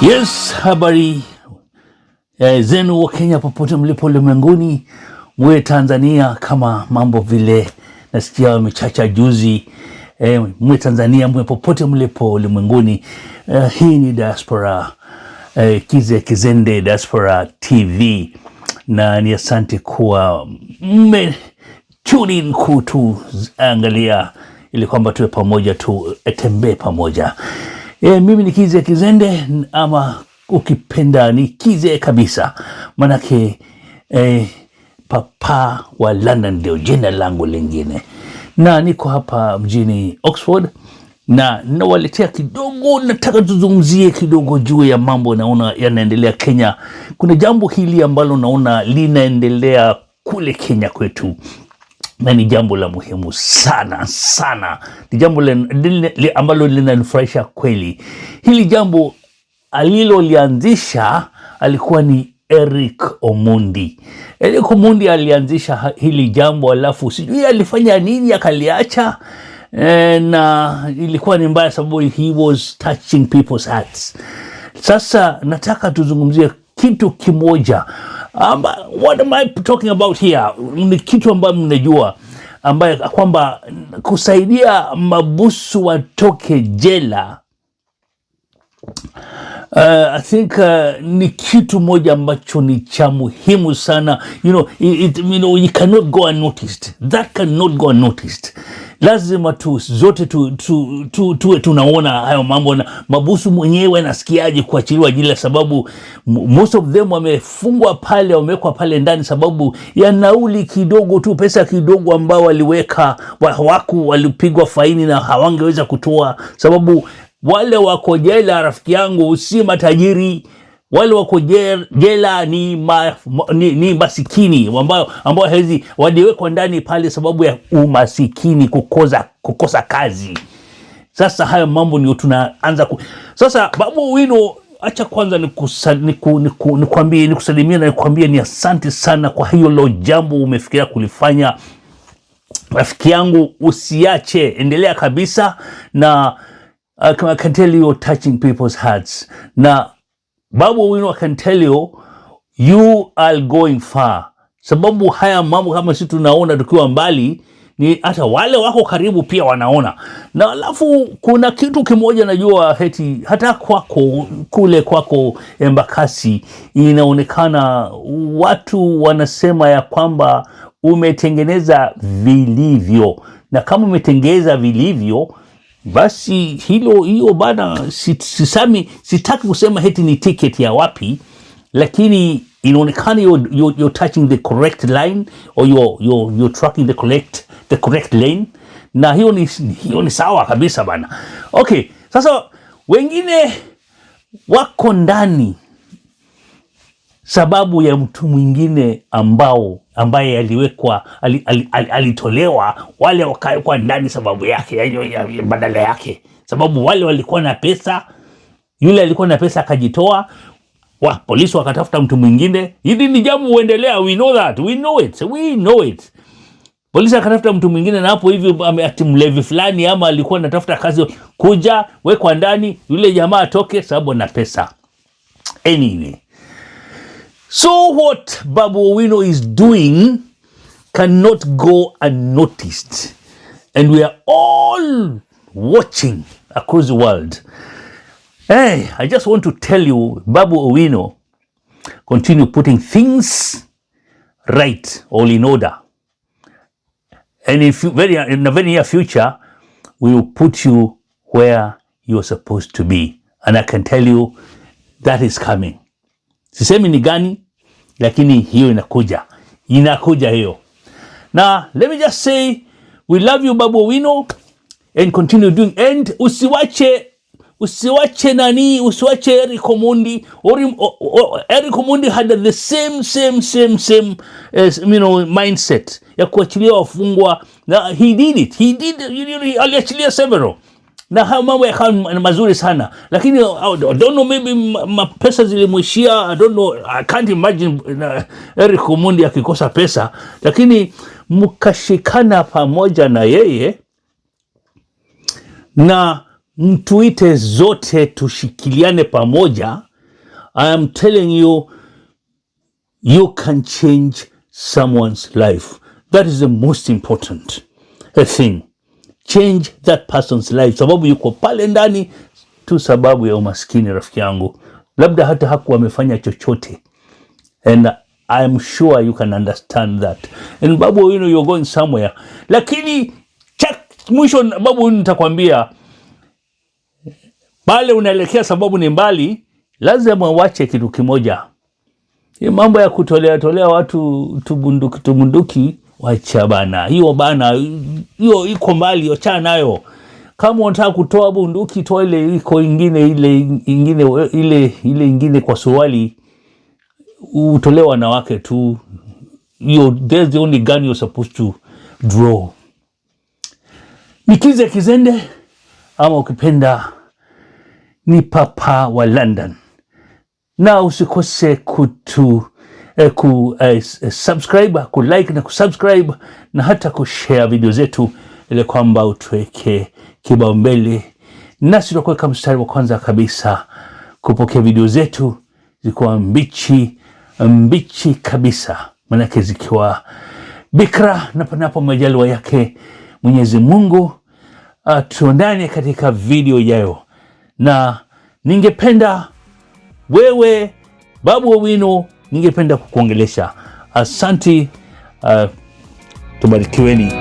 Yes, habari zenu wa Kenya popote mlipo ulimwenguni, mwe Tanzania kama mambo vile nasikia wamechacha juzi, mwe Tanzania mwe popote mlipo ulimwenguni. Hii ni Diaspora Kize Kizende Diaspora TV, na ni asante kuwa mme tune in kutuangalia ili kwamba tuwe pamoja, tutembee pamoja. Mimi ni Kize Kizende, ama ukipenda ni Kize kabisa, manake papa wa London ndio jina langu lingine, na niko hapa mjini Oxford na nawaletea kidogo, nataka tuzungumzie kidogo juu ya mambo naona yanaendelea Kenya. Kuna jambo hili ambalo naona linaendelea kule Kenya kwetu, na ni jambo la muhimu sana sana. Ni jambo ambalo linanifurahisha kweli. Hili jambo alilolianzisha alikuwa ni Eric Omondi. Eric Omondi alianzisha hili jambo, alafu sijui alifanya nini akaliacha, na ilikuwa ni mbaya sababu he was touching people's hearts. Sasa nataka tuzungumzie kitu kimoja. What am I talking about here? Ni kitu ambayo mnajua, ambaye kwamba kusaidia mabusu watoke jela. I think ni kitu moja ambacho ni cha muhimu sana. You cannot go unnoticed. That cannot go unnoticed. Lazima zote tuwe tunaona hayo mambo, na mabusu mwenyewe anasikiaje kuachiliwa jela, sababu most of them wamefungwa pale, wamewekwa pale ndani sababu ya nauli kidogo tu, pesa kidogo ambao waliweka, walipigwa faini na hawangeweza kutoa, sababu wale wako jela, rafiki yangu, si matajiri. Wale wako jela ni masikini ambao hezi waliwekwa ndani pale sababu ya umasikini, kukosa kazi. Sasa hayo mambo ndio tunaanza sasa. Babu Owino, acha kwanza nikusalimia na nikwambie ni asante sana kwa hiyo lo jambo umefikiria kulifanya. Rafiki yangu, usiache, endelea kabisa, na I can tell you you're touching people's hearts. Na Babu Owino, I can tell you are going far. Sababu haya mambo kama sisi tunaona tukiwa mbali, ni hata wale wako karibu pia wanaona. Na alafu kuna kitu kimoja najua, hata kule kwako Embakasi inaonekana watu wanasema ya kwamba umetengeneza vilivyo, na kama umetengeneza vilivyo, basi hiyo bana, sitaki kusema heti ni ticket ya wapi, lakini inaonekana you're touching the correct line, or you're tracking the correct lane, na hiyo ni sawa kabisa bana. Okay, sasa wengine wako ndani sababu ya mtu mwingine ambaye alitolewa, wale wakawekwa ndani sababu yake, badala yake, sababu wale walikuwa na pesa, yule alikuwa na pesa akajitoa, polisi wakatafuta mtu mwingine. Hili ni jambo huendelea, we know that, we know it. Polisi akatafuta mtu mwingine, na hapo hivyo ati mlevi fulani ama alikuwa anatafuta kazi, kuja wekwa ndani, yule jamaa atoke sababu na pesa. Anyway, so what Babu Owino is doing cannot go unnoticed, and we are all watching across the world. Hey, I just want to tell you, Babu Owino, continue putting things right, all in order, and in the very near future, we will put you where you're supposed to be, and I can tell you that is coming. Sisemi ni gani, lakini hiyo inakuja hiyo. Now, let me just say, we love you Babu Owino, and continue doing, and usiwache Eric Omondi. Eric Omondi had the same mindset ya kuachilia wafungwa, na he did aliachilia several, na haya mambo yakawa mazuri sana, lakini I don't know, maybe pesa zilimwishia, I don't know, I can't imagine Eric Omondi akikosa pesa, lakini mkashikana pamoja na yeye, na mtuite zote tushikiliane pamoja I am telling you, you can change someone's life. That is the most important thing. Change that person's life, sababu yuko pale ndani tu sababu ya umaskini, rafiki yangu. Labda hata hakuwa amefanya chochote. And I am sure you can understand that. And Babu Owino, you're going somewhere. Lakini mwisho Babu Owino nitakwambia, pale unaelekea sababu ni mbali, lazima uache kitu kimoja. Hii mambo ya kutolea watu tubunduki wacha bana. Hiyo bana, hiyo iko mbali, achana nayo. Kama unataka kutoa bunduki, toa ile iko ile ingine kwa suwali, utolewa wanawake tu. There's the only gun you're supposed to draw. Nikize Kizende, ama ukipenda ni Papa wa London. Na usikose subscribe, kulike na kusubscribe, na hata kushare video zetu, ili kwamba utuweke kibaumbele, nasi tutakuweka mstari wa kwanza kabisa kupokea video zetu zikiwa mbichi kabisa, manake zikiwa bikra, na panapo majaliwa yake Mwenyezi Mungu tuonane katika video yayo. Na ningependa wewe Babu Owino, ningependa kukuongelesha. Asanti, tubarikiweni.